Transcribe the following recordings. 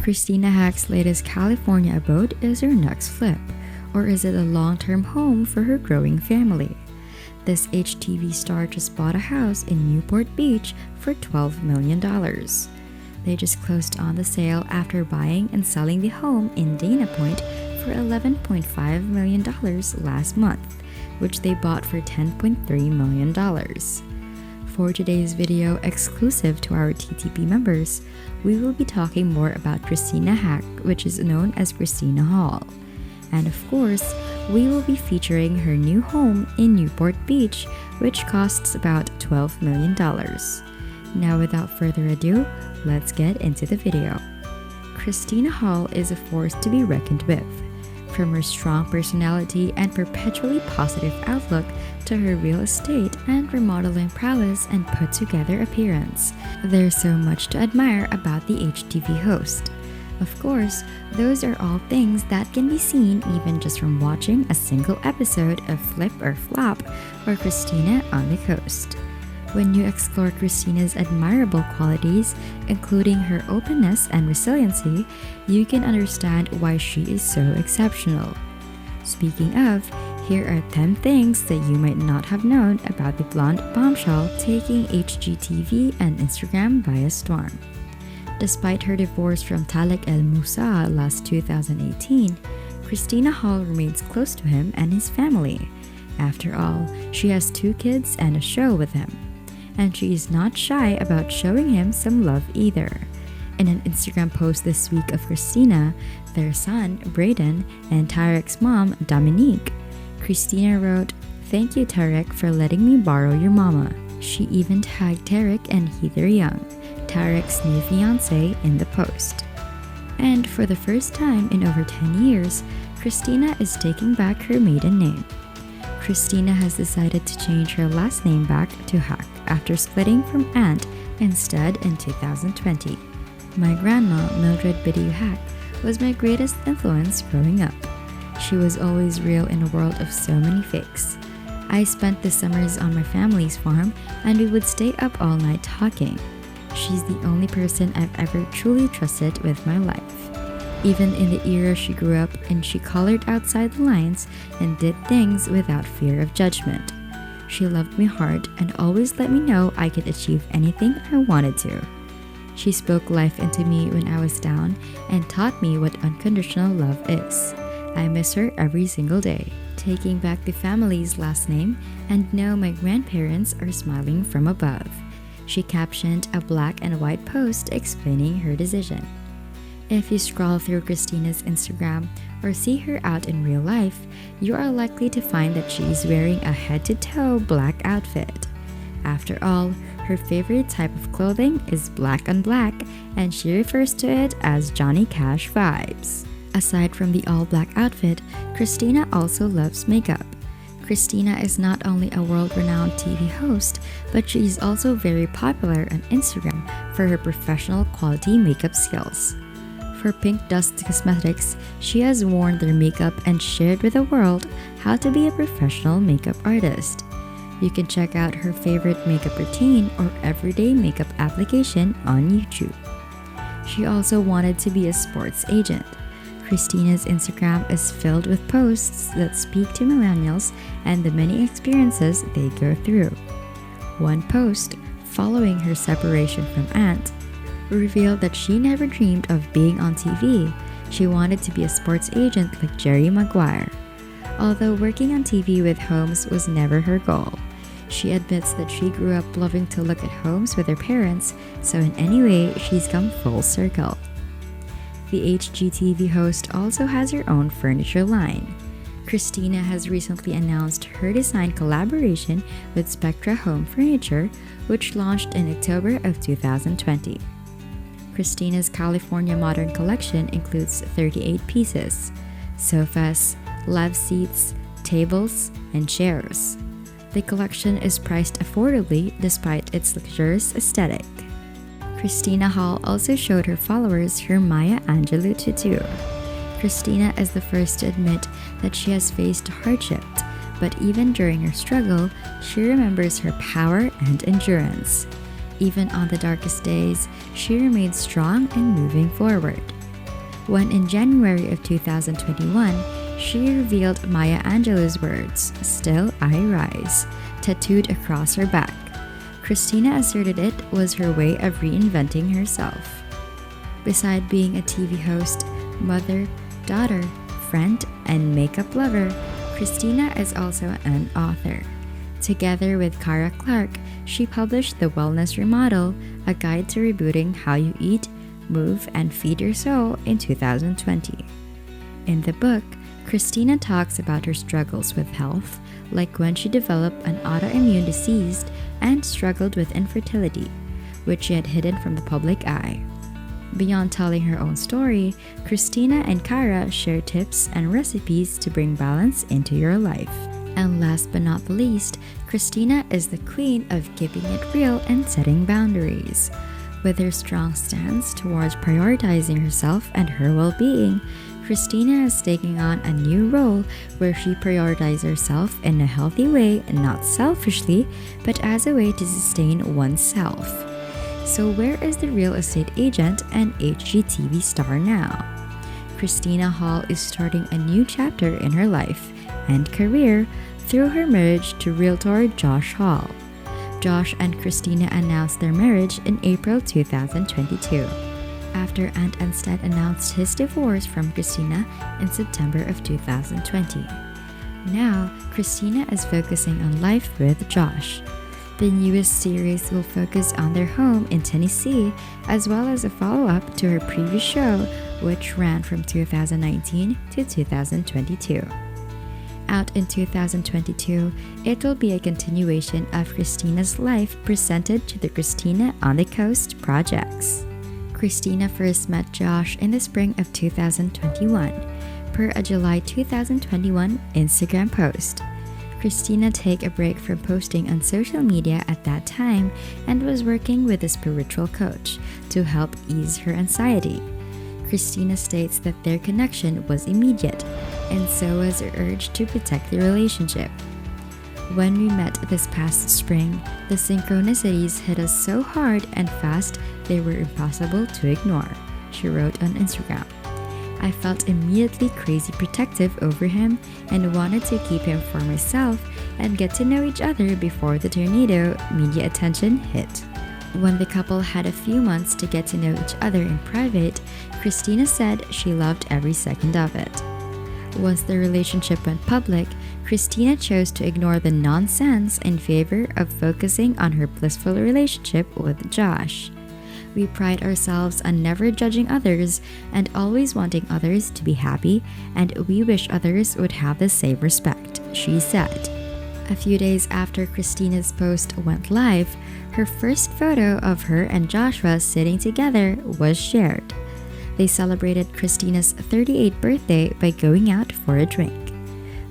Christina Haack's latest California abode is her next flip, or is it a long-term home for her growing family? This HGTV star just bought a house in Newport Beach for $12 million. They just closed on the sale after buying and selling the home in Dana Point for $11.5 million last month, which they bought for $10.3 million. For today's video exclusive to our TTP members, we will be talking more about Christina Haack, which is known as Christina Hall. And of course, we will be featuring her new home in Newport Beach, which costs about $12 million. Now without further ado, let's get into the video. Christina Hall is a force to be reckoned with. From her strong personality and perpetually positive outlook to her real estate and remodeling prowess and put-together appearance, there's so much to admire about the HGTV host. Of course, those are all things that can be seen even just from watching a single episode of Flip or Flop or Christina on the Coast. When you explore Christina's admirable qualities, including her openness and resiliency, you can understand why she is so exceptional. Speaking of, here are 10 things that you might not have known about the blonde bombshell taking HGTV and Instagram by a storm. Despite her divorce from Talek El Moussa last 2018, Christina Hall remains close to him and his family. After all, she has 2 kids and a show with him. And she is not shy about showing him some love either. In an Instagram post this week of Christina, their son, Braden, and Tarek's mom, Dominique, Christina wrote, "Thank you, Tarek, for letting me borrow your mama." She even tagged Tarek and Heather Young, Tarek's new fiancé, in the post. And for the first time in over 10 years, Christina is taking back her maiden name. Christina has decided to change her last name back to Haack after splitting from Aunt instead in 2020. My grandma, Mildred Biddy Haack, was my greatest influence growing up. She was always real in a world of so many fakes. I spent the summers on my family's farm and we would stay up all night talking. She's the only person I've ever truly trusted with my life. Even in the era she grew up in, she colored outside the lines and did things without fear of judgment. She loved me hard and always let me know I could achieve anything I wanted to. She spoke life into me when I was down and taught me what unconditional love is. I miss her every single day. Taking back the family's last name and know my grandparents are smiling from above. She captioned a black and white post explaining her decision. If you scroll through Christina's Instagram or see her out in real life, you are likely to find that she is wearing a head-to-toe black outfit. After all, her favorite type of clothing is black on black, and she refers to it as Johnny Cash vibes. Aside from the all-black outfit, Christina also loves makeup. Christina is not only a world-renowned TV host, but she is also very popular on Instagram for her professional quality makeup skills. For Pink Dust Cosmetics, she has worn their makeup and shared with the world how to be a professional makeup artist. You can check out her favorite makeup routine or everyday makeup application on YouTube. She also wanted to be a sports agent. Christina's Instagram is filled with posts that speak to millennials and the many experiences they go through. One post, following her separation from Aunt, revealed that she never dreamed of being on TV. She wanted to be a sports agent like Jerry Maguire. Although working on TV with homes was never her goal, she admits that she grew up loving to look at homes with her parents, so in any way, she's come full circle. The HGTV host also has her own furniture line. Christina has recently announced her design collaboration with Spectra Home Furniture, which launched in October of 2020. Christina's California Modern Collection includes 38 pieces, sofas, love seats, tables, and chairs. The collection is priced affordably despite its luxurious aesthetic. Christina Hall also showed her followers her Maya Angelou tattoo. Christina is the first to admit that she has faced hardship, but even during her struggle, she remembers her power and endurance. Even on the darkest days, she remained strong and moving forward. when in January of 2021, she revealed Maya Angelou's words, "Still I rise," tattooed across her back. Christina asserted it was her way of reinventing herself. Beside being a TV host, mother, daughter, friend, and makeup lover, Christina is also an author. Together with Cara Clark, she published The Wellness Remodel, a guide to rebooting how you eat, move, and feed your soul in 2020. In the book, Christina talks about her struggles with health, like when she developed an autoimmune disease and struggled with infertility, which she had hidden from the public eye. Beyond telling her own story, Christina and Cara share tips and recipes to bring balance into your life. And last but not the least, Christina is the queen of keeping it real and setting boundaries. With her strong stance towards prioritizing herself and her well-being, Christina is taking on a new role where she prioritizes herself in a healthy way, not selfishly, but as a way to sustain oneself. So where is the real estate agent and HGTV star now? Christina Hall is starting a new chapter in her life and career through her marriage to realtor Josh Hall. Josh and Christina announced their marriage in April 2022, after Ant Anstead announced his divorce from Christina in September of 2020. Now, Christina is focusing on life with Josh. The newest series will focus on their home in Tennessee, as well as a follow-up to her previous show, which ran from 2019 to 2022. Out in 2022, it will be a continuation of Christina's life presented to the Christina on the Coast projects. Christina first met Josh in the spring of 2021, per a July 2021 Instagram post. Christina took a break from posting on social media at that time and was working with a spiritual coach to help ease her anxiety. Christina states that their connection was immediate, and so was her urge to protect the relationship. When we met this past spring, the synchronicities hit us so hard and fast they were impossible to ignore, she wrote on Instagram. I felt immediately crazy protective over him and wanted to keep him for myself and get to know each other before the tornado media attention hit. When the couple had a few months to get to know each other in private, Christina said she loved every second of it. Once the relationship went public, Christina chose to ignore the nonsense in favor of focusing on her blissful relationship with Josh. We pride ourselves on never judging others and always wanting others to be happy, and we wish others would have the same respect, she said. A few days after Christina's post went live, her first photo of her and Joshua sitting together was shared. They celebrated Christina's 38th birthday by going out for a drink.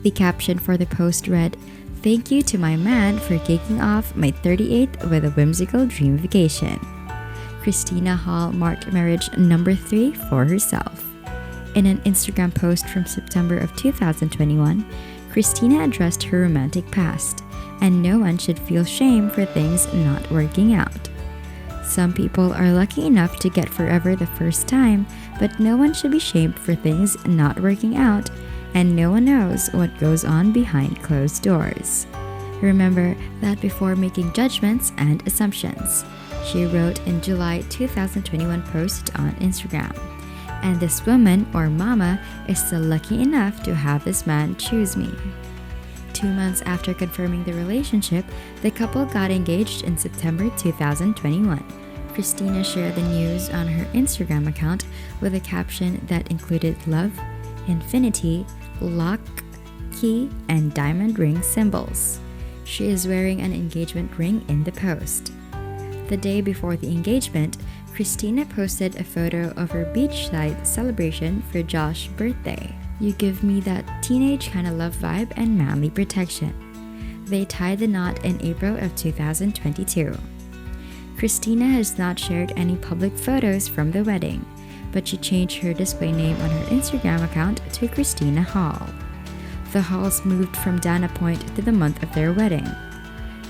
The caption for the post read, "Thank you to my man for kicking off my 38th with a whimsical dream vacation." Christina Hall marked marriage number 3 for herself. In an Instagram post from September of 2021, Christina addressed her romantic past, and no one should feel shame for things not working out. Some people are lucky enough to get forever the first time, but no one should be shamed for things not working out, and no one knows what goes on behind closed doors. Remember that before making judgments and assumptions, she wrote in July 2021 post on Instagram. And this woman or mama is still lucky enough to have this man choose me. 2 months after confirming the relationship, the couple got engaged in September 2021. Christina shared the news on her Instagram account with a caption that included love, infinity, lock, key, and diamond ring symbols. She is wearing an engagement ring in the post. The day before the engagement, Christina posted a photo of her beachside celebration for Josh's birthday. "You give me that teenage kind of love vibe and manly protection." They tied the knot in April of 2022. Christina has not shared any public photos from the wedding, but she changed her display name on her Instagram account to Christina Hall. The Halls moved from Dana Point to the month of their wedding.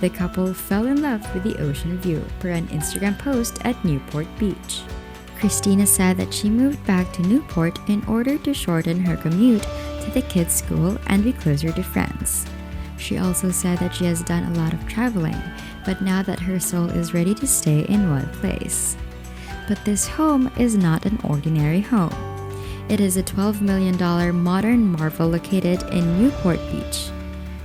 The couple fell in love with the ocean view per an Instagram post at Newport Beach. Christina said that she moved back to Newport in order to shorten her commute to the kids' school and be closer to friends. She also said that she has done a lot of traveling, but now that her soul is ready to stay in one place. But this home is not an ordinary home. It is a $12 million modern marvel located in Newport Beach.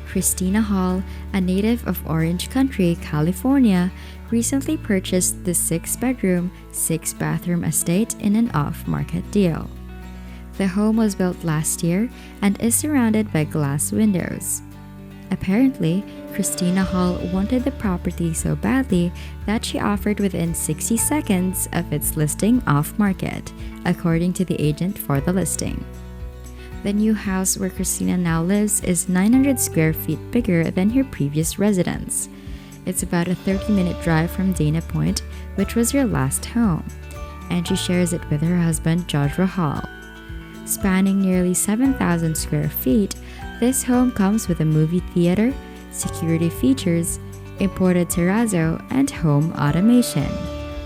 Christina Hall, a native of Orange Country, California, recently purchased the 6-bedroom, 6-bathroom estate in an off-market deal. The home was built last year and is surrounded by glass windows. Apparently, Christina Hall wanted the property so badly that she offered within 60 seconds of its listing off-market, according to the agent for the listing. The new house where Christina now lives is 900 square feet bigger than her previous residence. It's about a 30-minute drive from Dana Point, which was her last home, and she shares it with her husband Joshua Hall. Spanning nearly 7,000 square feet, this home comes with a movie theater, security features, imported terrazzo, and home automation.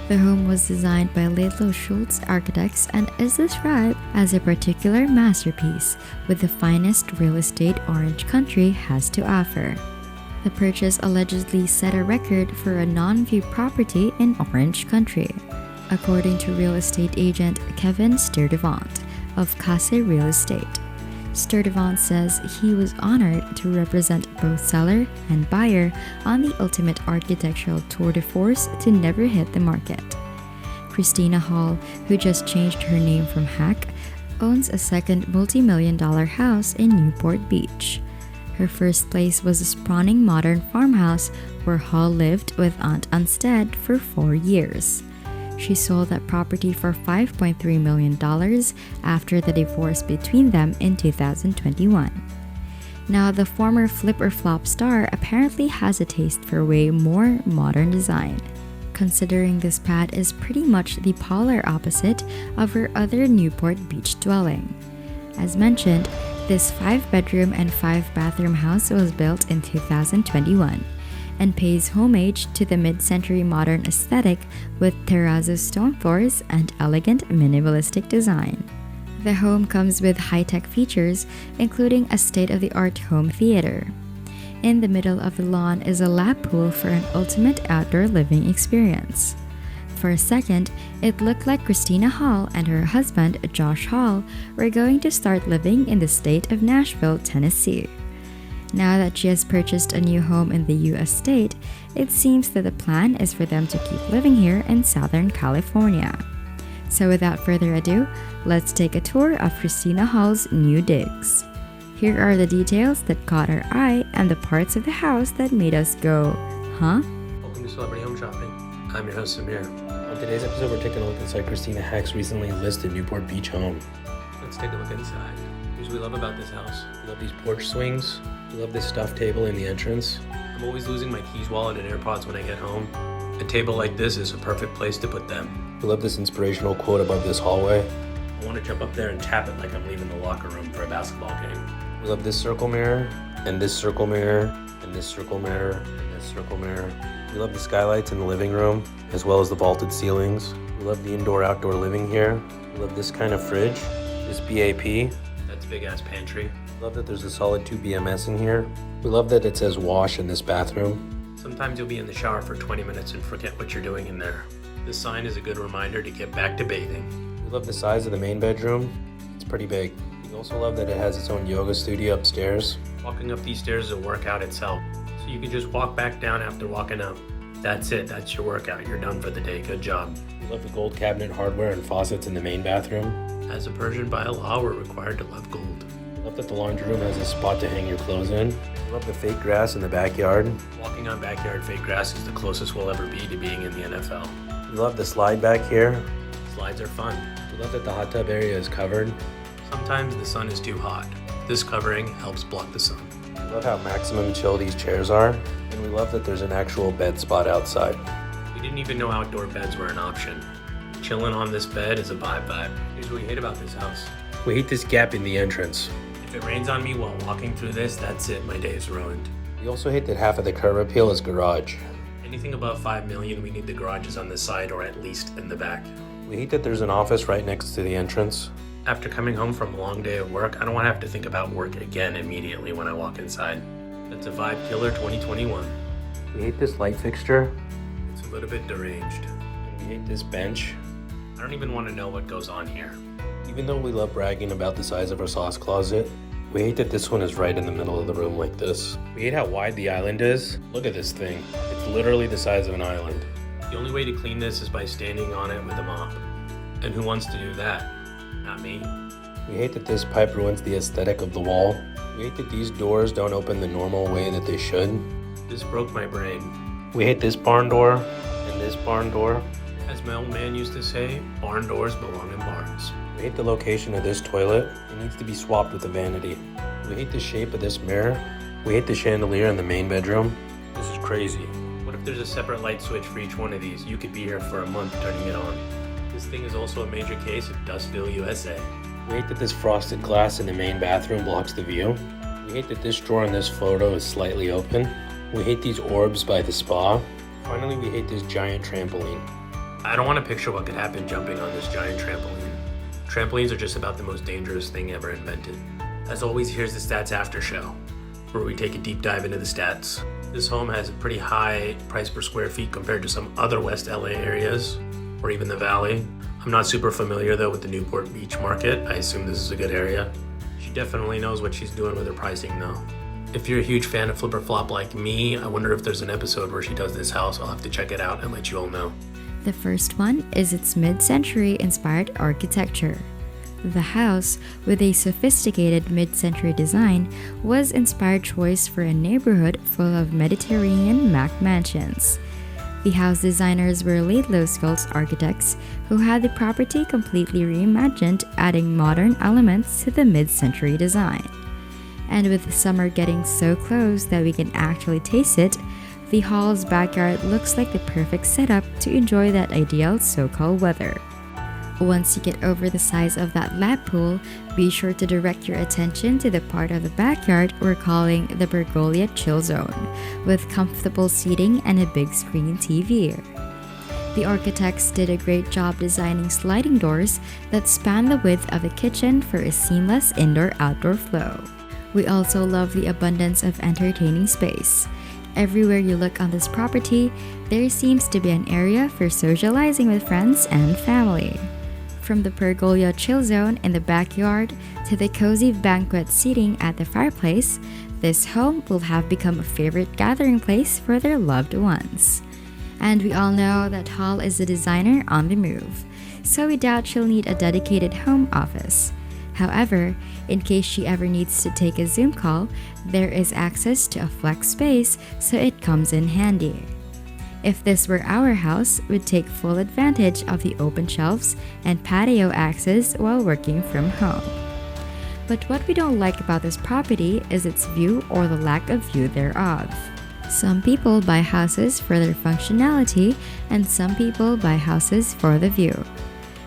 The home was designed by Laidlaw Schultz Architects and is described as a particular masterpiece with the finest real estate Orange Country has to offer. The purchase allegedly set a record for a non-view property in Orange Country, according to real estate agent Kevin Sturdivant of Case Real Estate. Sturdivant says he was honored to represent both seller and buyer on the ultimate architectural tour de force to never hit the market. Christina Hall, who just changed her name from Haack, owns a second multi-million-dollar house in Newport Beach. Her first place was a sprawling modern farmhouse where Hall lived with Aunt Unstead for 4 years. She sold that property for $5.3 million after the divorce between them in 2021. Now, the former flip or flop star apparently has a taste for way more modern design, considering this pad is pretty much the polar opposite of her other Newport Beach dwelling. As mentioned, this 5-bedroom and 5-bathroom house was built in 2021. And pays homage to the mid-century modern aesthetic with terrazzo stone floors and elegant minimalistic design. The home comes with high-tech features, including a state-of-the-art home theater. In the middle of the lawn is a lap pool for an ultimate outdoor living experience. For a second, it looked like Christina Hall and her husband, Josh Hall, were going to start living in the state of Nashville, Tennessee. Now that she has purchased a new home in the U.S. state, it seems that the plan is for them to keep living here in Southern California. So without further ado, let's take a tour of Christina Hall's new digs. Here are the details that caught our eye and the parts of the house that made us go, huh? Welcome to Celebrity Home Shopping. I'm your host Samir. On today's episode, we're taking a look inside Christina Haack's recently listed Newport Beach home. Let's take a look inside. Here's what we love about this house. We love these porch swings. We love this stuffed table in the entrance. I'm always losing my keys, wallet, and AirPods when I get home. A table like this is a perfect place to put them. We love this inspirational quote above this hallway. I want to jump up there and tap it like I'm leaving the locker room for a basketball game. We love this circle mirror, and this circle mirror, and this circle mirror, and this circle mirror. We love the skylights in the living room, as well as the vaulted ceilings. We love the indoor-outdoor living here. We love this kind of fridge, this BAP. That's big-ass pantry. Love that there's a solid 2 BMS in here. We love that it says wash in this bathroom. Sometimes you'll be in the shower for 20 minutes and forget what you're doing in there. This sign is a good reminder to get back to bathing. We love the size of the main bedroom. It's pretty big. We also love that it has its own yoga studio upstairs. Walking up these stairs is a workout itself. So you can just walk back down after walking up. That's it, that's your workout. You're done for the day, good job. We love the gold cabinet hardware and faucets in the main bathroom. As a Persian by law, we're required to love gold. I love that the laundry room has a spot to hang your clothes in. I love the fake grass in the backyard. Walking on backyard fake grass is the closest we'll ever be to being in the NFL. We love the slide back here. Slides are fun. We love that the hot tub area is covered. Sometimes the sun is too hot. This covering helps block the sun. We love how maximum chill these chairs are. And we love that there's an actual bed spot outside. We didn't even know outdoor beds were an option. Chilling on this bed is a vibe. Here's what we hate about this house. We hate this gap in the entrance. If it rains on me while walking through this, that's it, my day is ruined. We also hate that half of the curb appeal is garage. Anything above $5 million, we need the garages on the side or at least in the back. We hate that there's an office right next to the entrance. After coming home from a long day of work, I don't want to have to think about work again immediately when I walk inside. That's a vibe killer 2021. We hate this light fixture. It's a little bit deranged. And we hate this bench. I don't even want to know what goes on here. Even though we love bragging about the size of our sauce closet, we hate that this one is right in the middle of the room like this. We hate how wide the island is. Look at this thing. It's literally the size of an island. The only way to clean this is by standing on it with a mop. And who wants to do that? Not me. We hate that this pipe ruins the aesthetic of the wall. We hate that these doors don't open the normal way that they should. This broke my brain. We hate this barn door and this barn door. As my old man used to say, barn doors belong in barns. We hate the location of this toilet. It needs to be swapped with a vanity. We hate the shape of this mirror. We hate the chandelier in the main bedroom. This is crazy. What if there's a separate light switch for each one of these? You could be here for a month turning it on. This thing is also a major case of Dustville, USA. We hate that this frosted glass in the main bathroom blocks the view. We hate that this drawer in this photo is slightly open. We hate these orbs by the spa. Finally, we hate this giant trampoline. I don't want to picture what could happen jumping on this giant trampoline. Trampolines are just about the most dangerous thing ever invented. As always, here's the stats after show, where we take a deep dive into the stats. This home has a pretty high price per square feet compared to some other West LA areas, or even the Valley. I'm not super familiar though with the Newport Beach market. I assume this is a good area. She definitely knows what she's doing with her pricing though. If you're a huge fan of Flip or Flop like me, I wonder if there's an episode where she does this house. I'll have to check it out and let you all know. The first one is its mid-century inspired architecture. The house, with a sophisticated mid-century design, was inspired choice for a neighborhood full of Mediterranean Mac mansions. The house designers were Laidlow Schultz architects who had the property completely reimagined, adding modern elements to the mid-century design. And with summer getting so close that we can actually taste it, the hall's backyard looks like the perfect setup to enjoy that ideal so-called weather. Once you get over the size of that lap pool, be sure to direct your attention to the part of the backyard we're calling the Pergola Chill Zone, with comfortable seating and a big screen TV. The architects did a great job designing sliding doors that span the width of the kitchen for a seamless indoor-outdoor flow. We also love the abundance of entertaining space. Everywhere you look on this property, there seems to be an area for socializing with friends and family. From the Pergola Chill Zone in the backyard to the cozy banquet seating at the fireplace, this home will have become a favorite gathering place for their loved ones. And we all know that Hall is a designer on the move, so we doubt she'll need a dedicated home office. However, in case she ever needs to take a Zoom call, there is access to a flex space, so it comes in handy. If this were our house, we'd take full advantage of the open shelves and patio access while working from home. But what we don't like about this property is its view or the lack of view thereof. Some people buy houses for their functionality, and some people buy houses for the view.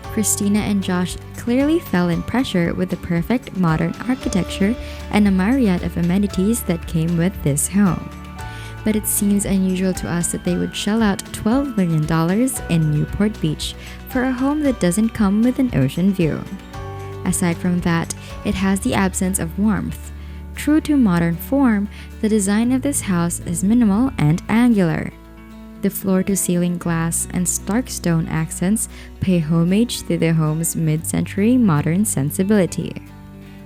Christina and Josh clearly fell in pressure with the perfect modern architecture and a myriad of amenities that came with this home. But it seems unusual to us that they would shell out $12 million in Newport Beach for a home that doesn't come with an ocean view. Aside from that, it has the absence of warmth. True to modern form, the design of this house is minimal and angular. The floor-to-ceiling glass and stark stone accents pay homage to the home's mid-century modern sensibility.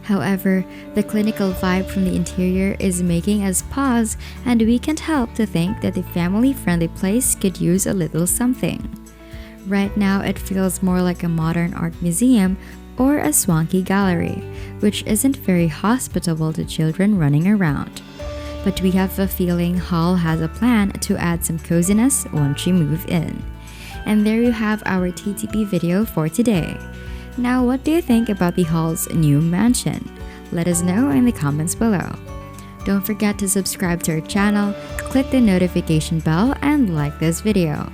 However, the clinical vibe from the interior is making us pause, and we can't help to think that the family-friendly place could use a little something. Right now, it feels more like a modern art museum or a swanky gallery, which isn't very hospitable to children running around. But we have a feeling Hall has a plan to add some coziness once you move in. And there you have our TTP video for today. Now, what do you think about the Hall's new mansion? Let us know in the comments below. Don't forget to subscribe to our channel, click the notification bell, and like this video.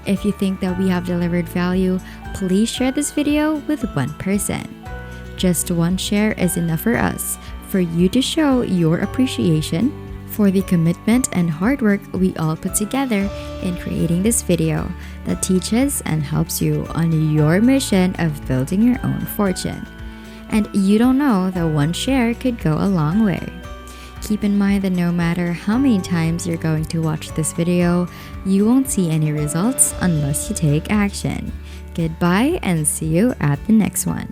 If you think that we have delivered value, please share this video with one person. Just one share is enough for us, for you to show your appreciation for the commitment and hard work we all put together in creating this video that teaches and helps you on your mission of building your own fortune. And you don't know that one share could go a long way. Keep in mind that no matter how many times you're going to watch this video, you won't see any results unless you take action. Goodbye and see you at the next one.